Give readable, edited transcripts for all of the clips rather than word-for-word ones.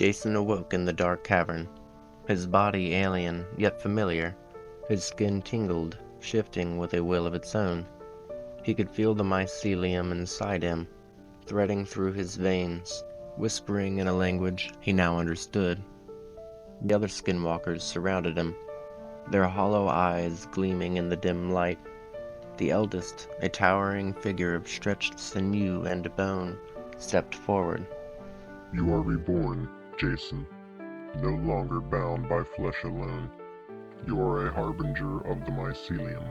Jason awoke in the dark cavern, his body alien yet familiar, his skin tingled, shifting with a will of its own. He could feel the mycelium inside him, threading through his veins, whispering in a language he now understood. The other skinwalkers surrounded him, their hollow eyes gleaming in the dim light. The eldest, a towering figure of stretched sinew and bone, stepped forward. "You are reborn, Jason, no longer bound by flesh alone. You are a harbinger of the mycelium."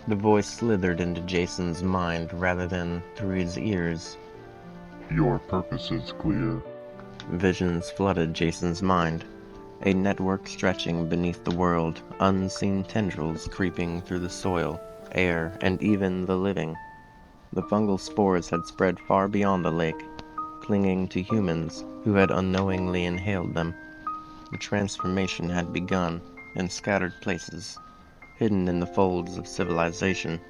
The voice slithered into Jason's mind rather than through his ears. "Your purpose is clear." Visions flooded Jason's mind, a network stretching beneath the world, unseen tendrils creeping through the soil, air, and even the living. The fungal spores had spread far beyond the lake, clinging to humans who had unknowingly inhaled them. The transformation had begun in scattered places, hidden in the folds of civilization.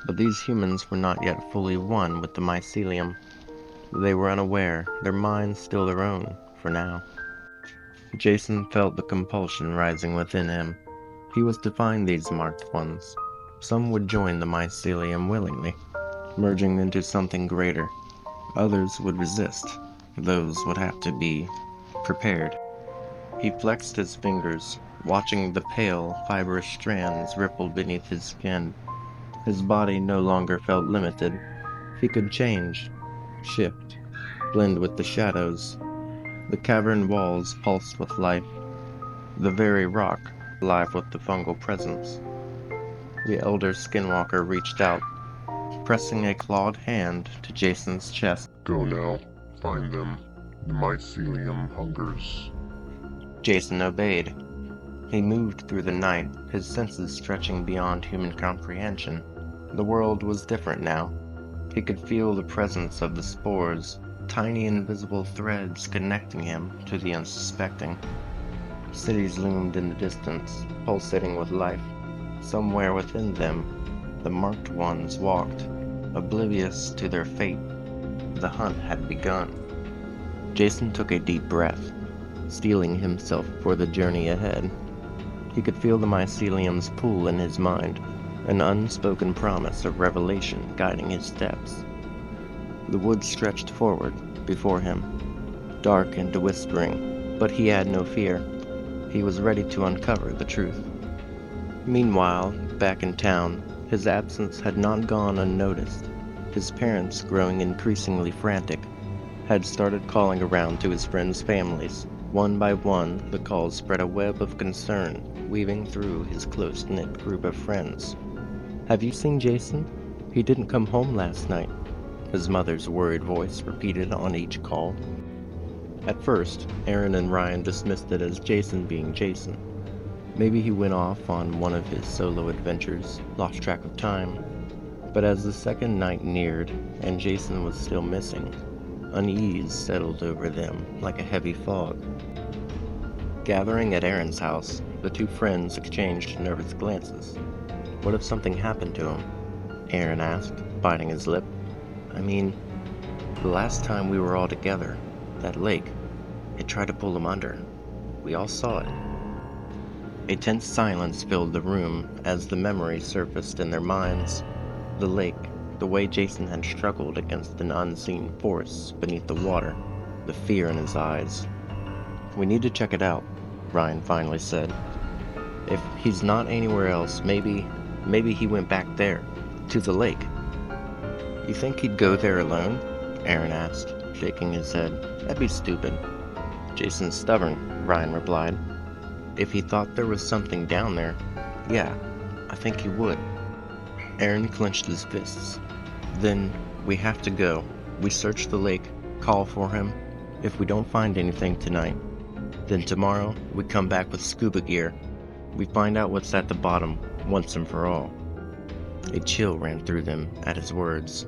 But these humans were not yet fully one with the mycelium. They were unaware, their minds still their own, for now. Jason felt the compulsion rising within him. He was to find these marked ones. Some would join the mycelium willingly, merging into something greater. Others would resist. Those would have to be prepared. He flexed his fingers, watching the pale, fibrous strands ripple beneath his skin. His body no longer felt limited. He could change, shift, blend with the shadows. The cavern walls pulsed with life, the very rock alive with the fungal presence. The elder skinwalker reached out, pressing a clawed hand to Jason's chest. "Go now. Find them. The mycelium hungers." Jason obeyed. He moved through the night, his senses stretching beyond human comprehension. The world was different now. He could feel the presence of the spores, tiny invisible threads connecting him to the unsuspecting. Cities loomed in the distance, pulsating with life. Somewhere within them, the marked ones walked, oblivious to their fate. The hunt had begun. Jason took a deep breath, steeling himself for the journey ahead. He could feel the mycelium's pull in his mind, an unspoken promise of revelation guiding his steps. The woods stretched forward before him, dark and whispering, but he had no fear. He was ready to uncover the truth. Meanwhile, back in town, his absence had not gone unnoticed. His parents, growing increasingly frantic, had started calling around to his friends' families. One by one, the calls spread a web of concern, weaving through his close-knit group of friends. "Have you seen Jason? He didn't come home last night," his mother's worried voice repeated on each call. At first, Aaron and Ryan dismissed it as Jason being Jason. Maybe he went off on one of his solo adventures, lost track of time. But as the second night neared, and Jason was still missing, unease settled over them like a heavy fog. Gathering at Aaron's house, the two friends exchanged nervous glances. "What if something happened to him?" Aaron asked, biting his lip. "I mean, the last time we were all together, that lake, it tried to pull him under. We all saw it." A tense silence filled the room as the memory surfaced in their minds. The lake, the way Jason had struggled against an unseen force beneath the water, the fear in his eyes. "We need to check it out," Ryan finally said. "If he's not anywhere else, maybe he went back there, to the lake." "You think he'd go there alone?" Aaron asked, shaking his head. "That'd be stupid." "Jason's stubborn," Ryan replied. "If he thought there was something down there, yeah, I think he would." Aaron clenched his fists. "Then we have to go. We search the lake, call for him. If we don't find anything tonight, then tomorrow we come back with scuba gear. We find out what's at the bottom once and for all." A chill ran through them at his words,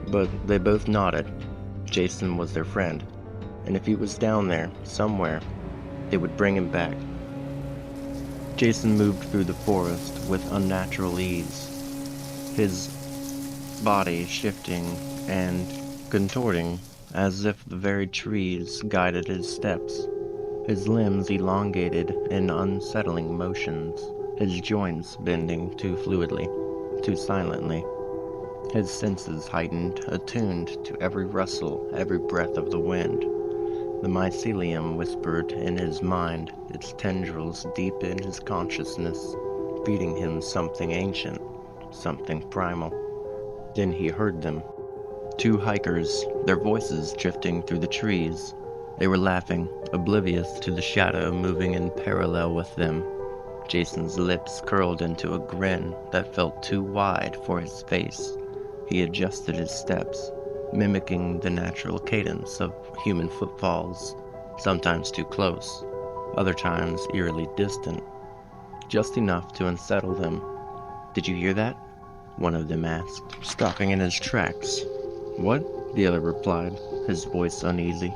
but they both nodded. Jason was their friend, and if he was down there, somewhere, they would bring him back. Jason moved through the forest with unnatural ease, his body shifting and contorting as if the very trees guided his steps. His limbs elongated in unsettling motions, his joints bending too fluidly, too silently. His senses heightened, attuned to every rustle, every breath of the wind. The mycelium whispered in his mind, its tendrils deep in his consciousness, feeding him something ancient, something primal. Then he heard them. Two hikers, their voices drifting through the trees. They were laughing, oblivious to the shadow moving in parallel with them. Jason's lips curled into a grin that felt too wide for his face. He adjusted his steps, mimicking the natural cadence of human footfalls, sometimes too close, other times eerily distant, just enough to unsettle them. "Did you hear that?" one of them asked, stopping in his tracks. "What?" the other replied, his voice uneasy.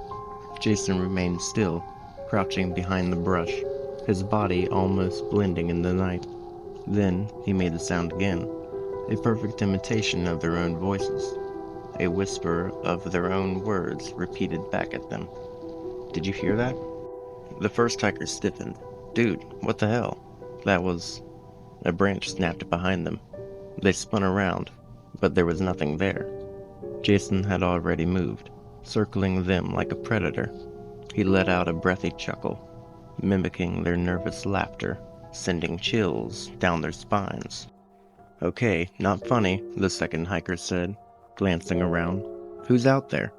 Jason remained still, crouching behind the brush, his body almost blending in the night. Then he made the sound again, a perfect imitation of their own voices, a whisper of their own words repeated back at them. "Did you hear that?" The first hiker stiffened. "Dude, what the hell?" That was... A branch snapped behind them. They spun around, but there was nothing there. Jason had already moved, circling them like a predator. He let out a breathy chuckle, mimicking their nervous laughter, sending chills down their spines. "Okay, not funny," the second hiker said, glancing around. "Who's out there?"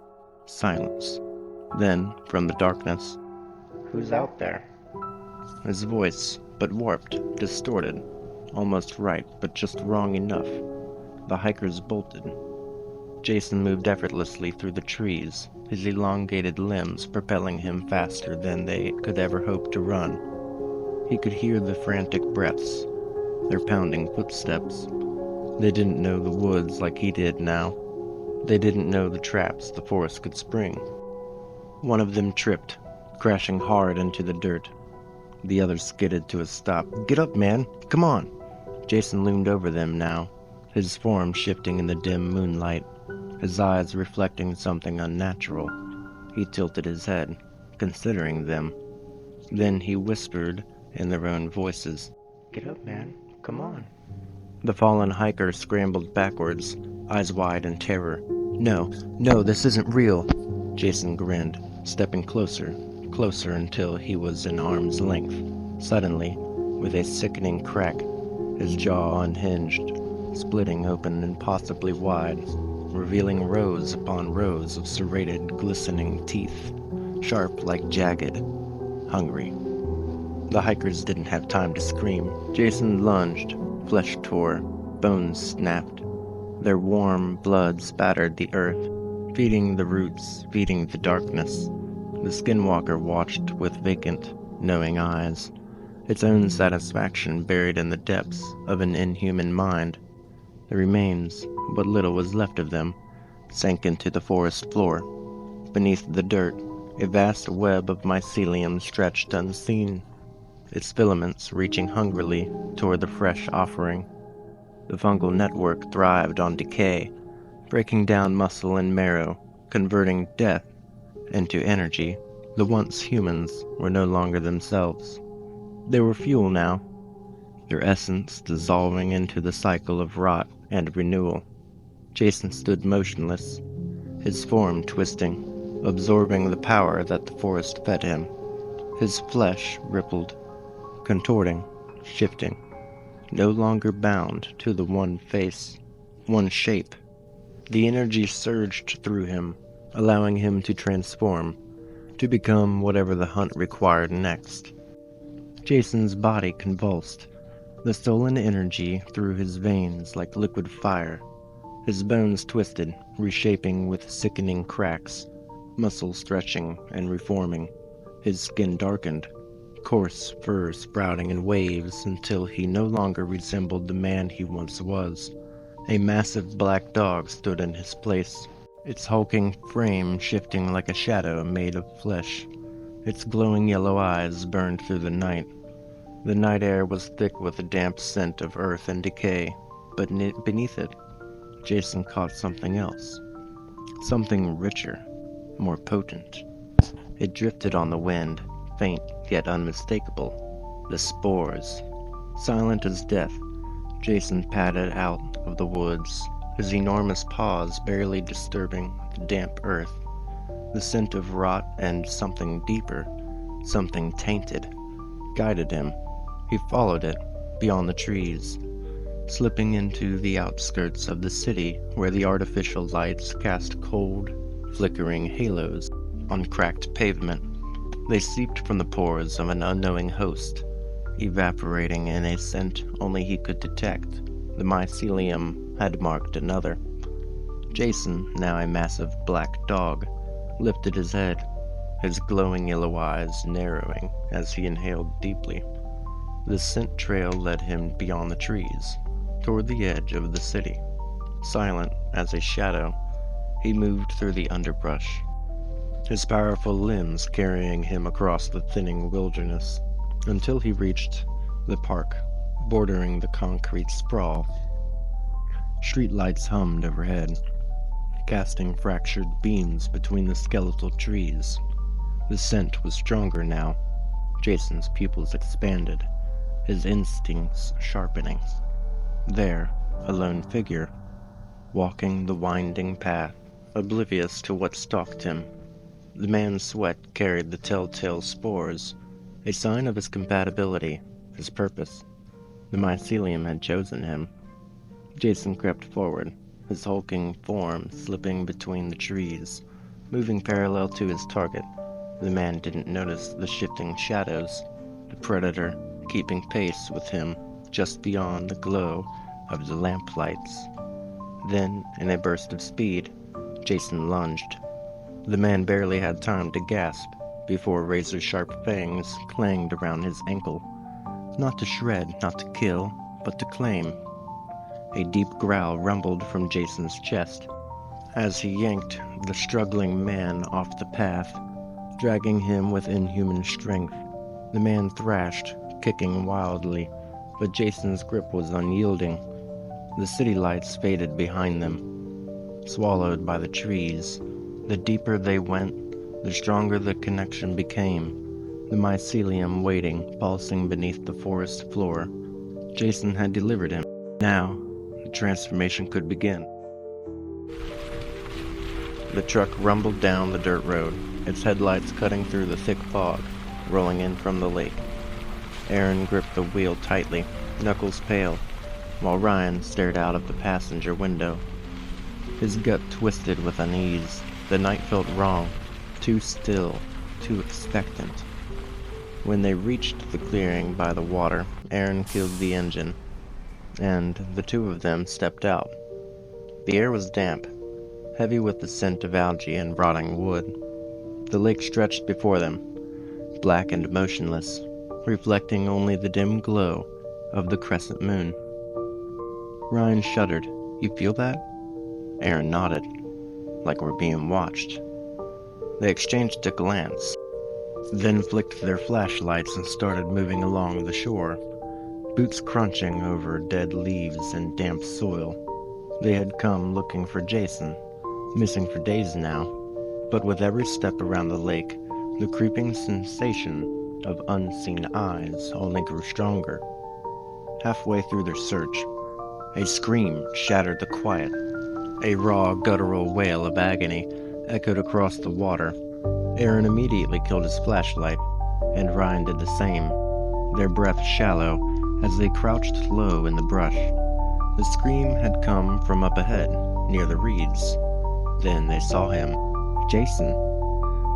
Silence. Then, from the darkness, "Who's out there?" His voice, but warped, distorted, almost right, but just wrong enough. The hikers bolted. Jason moved effortlessly through the trees, his elongated limbs propelling him faster than they could ever hope to run. He could hear the frantic breaths, their pounding footsteps. They didn't know the woods like he did now. They didn't know the traps the forest could spring. One of them tripped, crashing hard into the dirt. The other skidded to a stop. "Get up, man! Come on!" Jason loomed over them now, his form shifting in the dim moonlight, his eyes reflecting something unnatural. He tilted his head, considering them. Then he whispered in their own voices, "Get up, man. Come on." The fallen hiker scrambled backwards, eyes wide in terror. No, this isn't real." Jason grinned, stepping closer, closer until he was in arm's length. Suddenly, with a sickening crack, his jaw unhinged, splitting open impossibly wide, revealing rows upon rows of serrated, glistening teeth, sharp like jagged, hungry. The hikers didn't have time to scream. Jason lunged, flesh tore, bones snapped. Their warm blood spattered the earth, feeding the roots, feeding the darkness. The Skinwalker watched with vacant, knowing eyes, its own satisfaction buried in the depths of an inhuman mind. The remains, what little was left of them, sank into the forest floor. Beneath the dirt, a vast web of mycelium stretched unseen, its filaments reaching hungrily toward the fresh offering. The fungal network thrived on decay, breaking down muscle and marrow, converting death into energy. The once humans were no longer themselves. They were fuel now, their essence dissolving into the cycle of rot and renewal. Jason stood motionless, his form twisting, absorbing the power that the forest fed him. His flesh rippled, contorting, shifting, no longer bound to the one face, one shape. The energy surged through him, allowing him to transform, to become whatever the hunt required next. Jason's body convulsed, the stolen energy through his veins like liquid fire. His bones twisted, reshaping with sickening cracks, muscles stretching and reforming. His skin darkened, coarse fur sprouting in waves until he no longer resembled the man he once was. A massive black dog stood in his place, its hulking frame shifting like a shadow made of flesh. Its glowing yellow eyes burned through the night. The night air was thick with the damp scent of earth and decay, but beneath it, Jason caught something else. Something richer, more potent. It drifted on the wind, faint yet unmistakable. The spores. Silent as death, Jason padded out of the woods, his enormous paws barely disturbing the damp earth. The scent of rot and something deeper, something tainted, guided him. He followed it, beyond the trees, slipping into the outskirts of the city where the artificial lights cast cold, flickering halos on cracked pavement. They seeped from the pores of an unknowing host, evaporating in a scent only he could detect. The mycelium had marked another. Jason, now a massive black dog, lifted his head, his glowing yellow eyes narrowing as he inhaled deeply. The scent trail led him beyond the trees, toward the edge of the city. Silent as a shadow, he moved through the underbrush, his powerful limbs carrying him across the thinning wilderness, until he reached the park, bordering the concrete sprawl. Streetlights hummed overhead, casting fractured beams between the skeletal trees. The scent was stronger now. Jason's pupils expanded, his instincts sharpening. There, a lone figure, walking the winding path, oblivious to what stalked him. The man's sweat carried the telltale spores, a sign of his compatibility, his purpose. The mycelium had chosen him. Jason crept forward, his hulking form slipping between the trees, moving parallel to his target. The man didn't notice the shifting shadows, the predator keeping pace with him just beyond the glow of the lamplights. Then, in a burst of speed, Jason lunged. The man barely had time to gasp before razor-sharp fangs clanged around his ankle. Not to shred, not to kill, but to claim. A deep growl rumbled from Jason's chest as he yanked the struggling man off the path, dragging him with inhuman strength. The man thrashed, kicking wildly, but Jason's grip was unyielding. The city lights faded behind them, swallowed by the trees. The deeper they went, the stronger the connection became, the mycelium waiting, pulsing beneath the forest floor. Jason had delivered him. Now, the transformation could begin. The truck rumbled down the dirt road, its headlights cutting through the thick fog, rolling in from the lake. Aaron gripped the wheel tightly, knuckles pale, while Ryan stared out of the passenger window. His gut twisted with unease. The night felt wrong, too still, too expectant. When they reached the clearing by the water, Aaron killed the engine, and the two of them stepped out. The air was damp, heavy with the scent of algae and rotting wood. The lake stretched before them, black and motionless, reflecting only the dim glow of the crescent moon. Ryan shuddered. "You feel that?" Aaron nodded, like we're being watched. They exchanged a glance, then flicked their flashlights and started moving along the shore, boots crunching over dead leaves and damp soil. They had come looking for Jason, missing for days now, but with every step around the lake, the creeping sensation of unseen eyes only grew stronger. Halfway through their search, a scream shattered the quiet. A raw, guttural wail of agony echoed across the water. Aaron immediately killed his flashlight, and Ryan did the same, their breath shallow as they crouched low in the brush. The scream had come from up ahead, near the reeds. Then they saw him, Jason.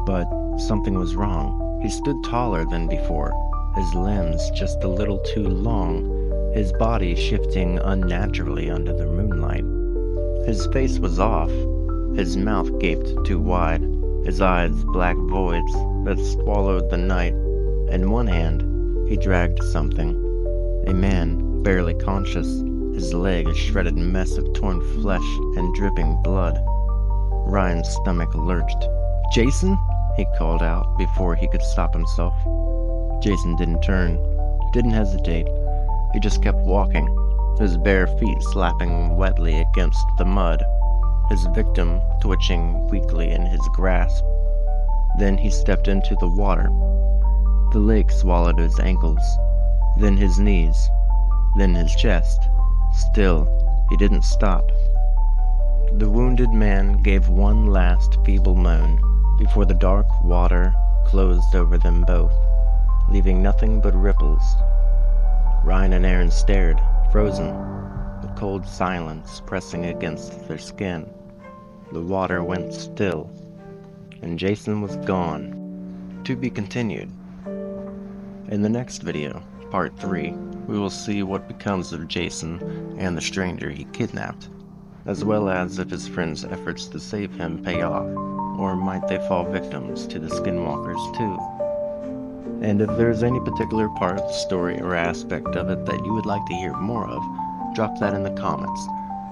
But something was wrong. He stood taller than before, his limbs just a little too long, his body shifting unnaturally under the moonlight. His face was off, his mouth gaped too wide, his eyes black voids that swallowed the night. In one hand, he dragged something. A man, barely conscious, his leg a shredded mess of torn flesh and dripping blood. Ryan's stomach lurched. "Jason?" he called out before he could stop himself. Jason didn't turn, didn't hesitate. He just kept walking, his bare feet slapping wetly against the mud. his victim twitching weakly in his grasp. Then he stepped into the water. The lake swallowed his ankles, then his knees, then his chest. Still, he didn't stop. The wounded man gave one last feeble moan before the dark water closed over them both, leaving nothing but ripples. Ryan and Aaron stared, frozen, a cold silence pressing against their skin. The water went still, and Jason was gone. To be continued. In the next video, part 3, we will see what becomes of Jason and the stranger he kidnapped, as well as if his friends' efforts to save him pay off, or might they fall victims to the Skinwalkers too. And if there's any particular part, story, or aspect of it that you would like to hear more of, drop that in the comments,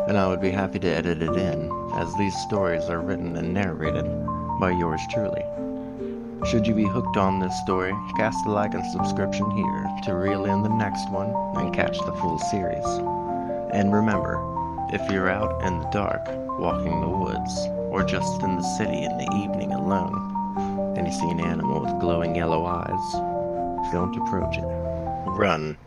and I would be happy to edit it in, as these stories are written and narrated by yours truly. Should you be hooked on this story, cast a like and subscription here to reel in the next one and catch the full series. And remember, if you're out in the dark, walking the woods, or just in the city in the evening alone, and you see an animal with glowing yellow eyes, don't approach it. Run.